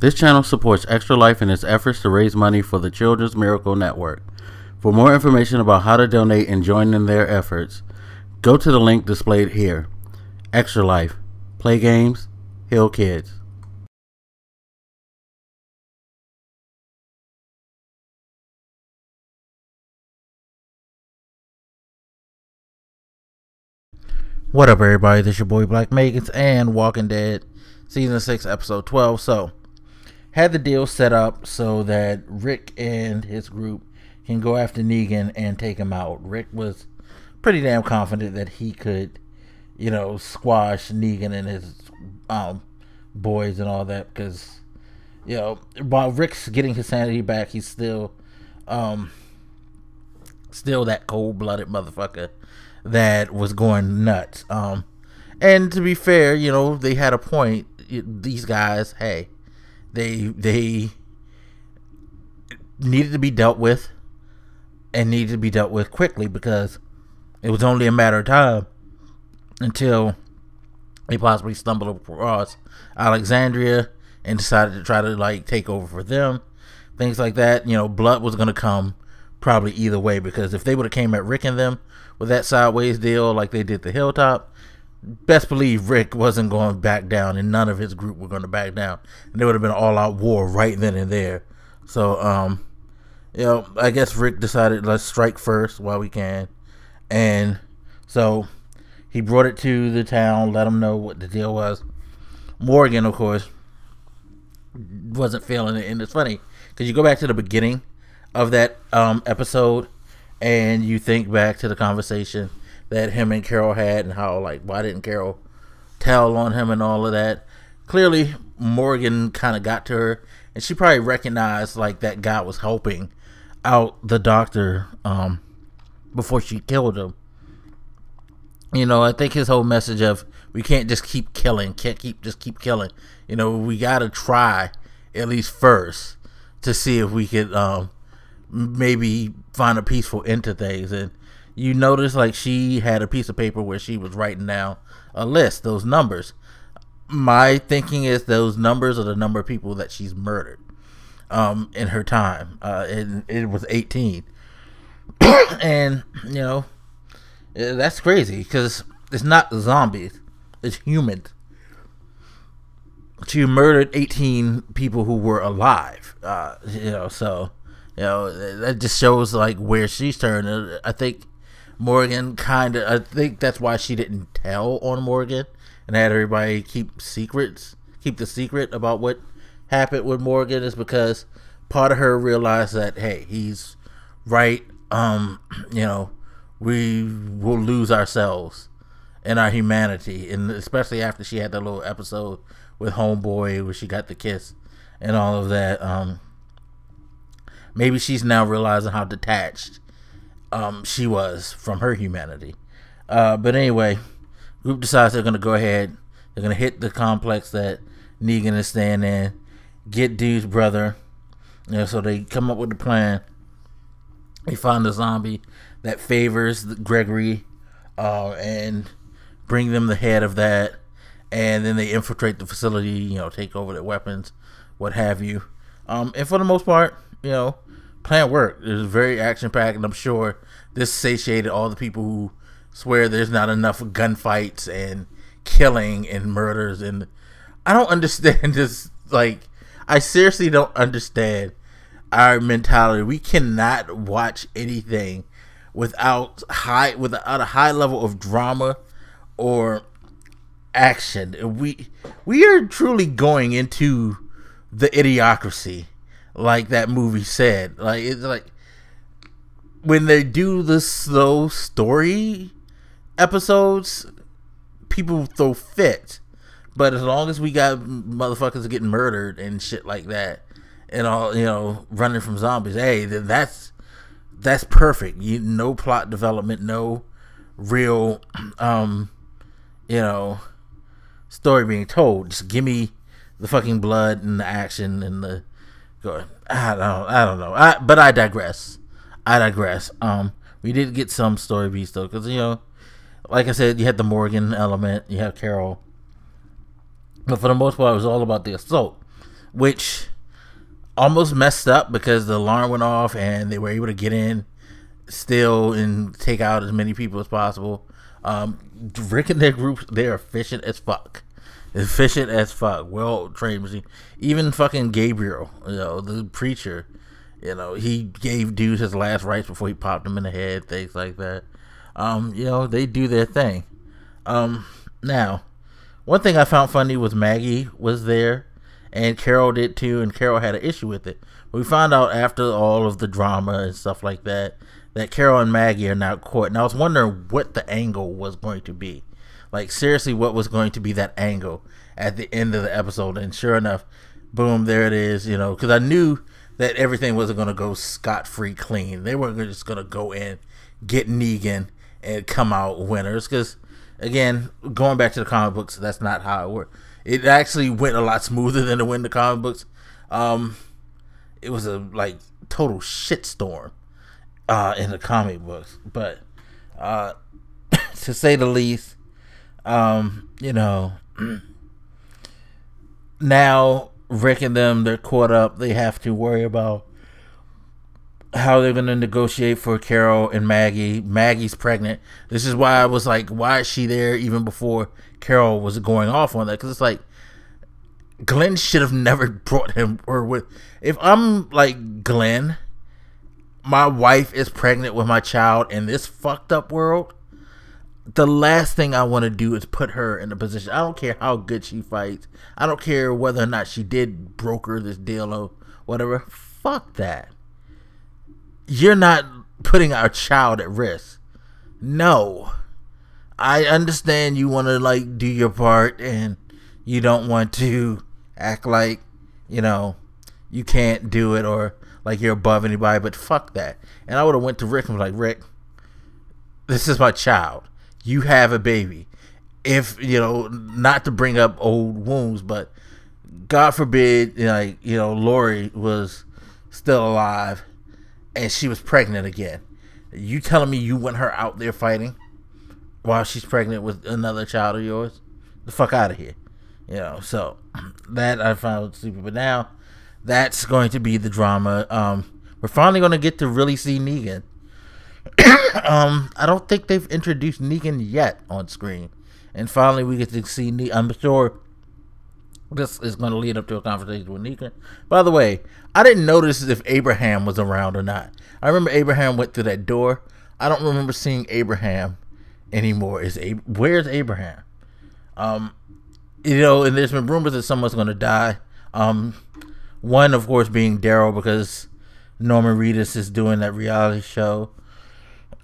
This channel supports Extra Life in its efforts to raise money for the Children's Miracle Network. For more information about how to donate and join in their efforts, go to the link displayed here. Extra Life. Play games, heal kids. What up, everybody? This your boy Black Megans and Walking Dead Season 6, Episode 12. So, had the deal set up so that Rick and his group can go after Negan and take him out. Rick was pretty damn confident that he could, squash Negan and his boys and all that, because, while Rick's getting his sanity back, he's still that cold-blooded motherfucker that was going nuts. And to be fair, they had a point. These guys, hey, they needed to be dealt with, and needed to be dealt with quickly, because it was only a matter of time until they possibly stumbled across Alexandria and decided to try to take over for them, things like that. Blood was going to come probably either way, because if they would have came at Rick and them with that sideways deal like they did the Hilltop, best believe Rick wasn't going to back down, and none of his group were going to back down, and there would have been an all-out war right then and there. So I guess Rick decided, let's strike first while we can. And so he brought it to the town, let them know what the deal was. Morgan, of course, wasn't feeling it, and it's funny because you go back to the beginning of that episode and you think back to the conversation that him and Carol had, and how, why didn't Carol tell on him and all of that. Clearly Morgan kind of got to her, and she probably recognized that guy was helping out the doctor before she killed him. I think his whole message of, we can't just keep killing, just keep killing. We gotta try at least first to see if we could maybe find a peaceful end to things. And you notice she had a piece of paper where she was writing down a list, those numbers. My thinking is those numbers are the number of people that she's murdered in her time, and it was 18. And that's crazy, because it's not zombies, it's humans. She murdered 18 people who were alive, so that just shows where she's turned. I think Morgan I think that's why she didn't tell on Morgan and had everybody keep the secret about what happened with Morgan, is because part of her realized that, hey, he's right. We will lose ourselves and our humanity, and especially after she had that little episode with Homeboy where she got the kiss and all of that. Maybe she's now realizing how detached she was from her humanity. But anyway, group decides they're going to go ahead. They're going to hit the complex that Negan is staying in, get Dude's brother. So they come up with the plan. They find a zombie that favors Gregory and bring them the head of that. And then they infiltrate the facility, take over their weapons, what have you. And for the most part, plan worked. It was very action-packed, and I'm sure this satiated all the people who swear there's not enough gunfights and killing and murders. And I don't understand this. I seriously don't understand our mentality. We cannot watch anything without a high level of drama or action. We are truly going into the idiocracy, like that movie said. It's when they do the slow story episodes, people throw fits, but as long as we got motherfuckers getting murdered and shit like that, and all, running from zombies, hey, that's perfect. No plot development, no real story being told. Just give me the fucking blood and the action and the go. I don't know. But I digress. We did get some story beats though, because like I said, you had the Morgan element, you have Carol, but for the most part, it was all about the assault which almost messed up because the alarm went off and they were able to get in still and take out as many people as possible. Rick and their group, they're efficient as fuck. Efficient as fuck. Well trained machine. Even fucking Gabriel, the preacher, he gave dudes his last rites before he popped him in the head, things like that. They do their thing. Now, one thing I found funny was Maggie was there, and Carol did too, and Carol had an issue with it. We found out after all of the drama and stuff like that Carol and Maggie are now caught. And I was wondering what the angle was going to be. Like, seriously, what was going to be that angle at the end of the episode? And sure enough, boom, there it is, because I knew that everything wasn't going to go scot-free clean. They weren't just going to go in, get Negan, and come out winners. Because, again, going back to the comic books, that's not how it worked. It actually went a lot smoother than it went in the comic books. It was a, total shitstorm in the comic books. But, to say the least, now Rick and them, they're caught up. They have to worry about how they're going to negotiate for Carol and Maggie. Maggie's pregnant. This is why I was like, why is she there even before Carol was going off on that? Because it's like, Glenn should have never brought her with. If I'm like Glenn, my wife is pregnant with my child in this fucked up world, the last thing I want to do is put her in a position. I don't care how good she fights. I don't care whether or not she did broker this deal or whatever. Fuck that. You're not putting our child at risk. No. I understand you want to do your part and you don't want to act like, you can't do it or like you're above anybody, but fuck that. And I would have went to Rick and was like, Rick, this is my child. You have a baby. If, not to bring up old wounds, but God forbid, Lori was still alive and she was pregnant again. You telling me you want her out there fighting while she's pregnant with another child of yours? The fuck out of here. So that I found stupid. But now that's going to be the drama. We're finally going to get to really see Negan. I don't think they've introduced Negan yet on screen, and finally we get to see Negan. I'm sure this is going to lead up to a conversation with Negan. By the way, I didn't notice if Abraham was around or not. I remember Abraham went through that door. I don't remember seeing Abraham anymore. Where's Abraham? And there's been rumors that someone's going to die. One, of course, being Daryl, because Norman Reedus is doing that reality show.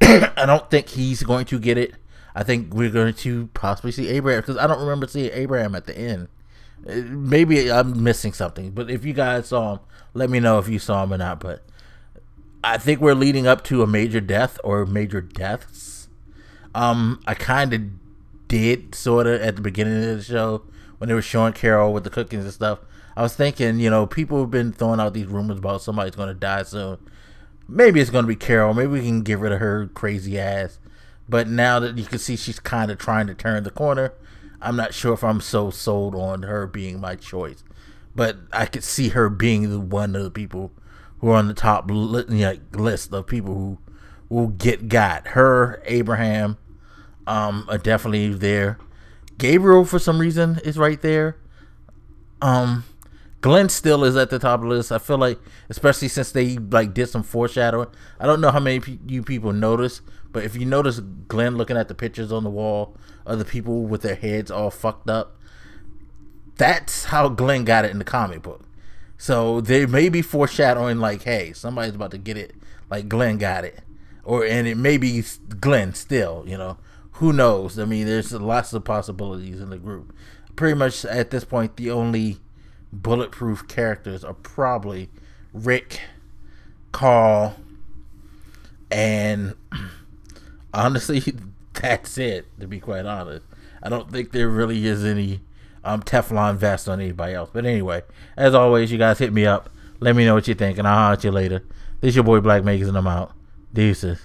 I don't think he's going to get it. I think we're going to possibly see Abraham, because I don't remember seeing Abraham at the end. Maybe I'm missing something, but if you guys saw him, let me know if you saw him or not. But I think we're leading up to a major death or major deaths. I kind of did sort of at the beginning of the show when they were showing Carol with the cookies and stuff. I was thinking, people have been throwing out these rumors about somebody's going to die soon. Maybe it's going to be Carol. Maybe we can get rid of her crazy ass. But now that you can see she's kind of trying to turn the corner, I'm not sure if I'm so sold on her being my choice. But I could see her being one of the people who are on the top list of people who will get got. Her, Abraham, are definitely there. Gabriel, for some reason, is right there. Glenn still is at the top of the list. I feel like, especially since they did some foreshadowing. I don't know how many you people notice, but if you notice Glenn looking at the pictures on the wall of the people with their heads all fucked up, that's how Glenn got it in the comic book. So they may be foreshadowing hey, somebody's about to get it like Glenn got it, and it may be Glenn still. Who knows? I mean, there's lots of possibilities in the group. Pretty much at this point, the only bulletproof characters are probably Rick, Carl, and honestly, that's it, to be quite honest. I don't think there really is any Teflon vest on anybody else. But anyway, as always, you guys hit me up. Let me know what you think, and I'll holler at you later. This is your boy Black Makers, and I'm out. Deuces.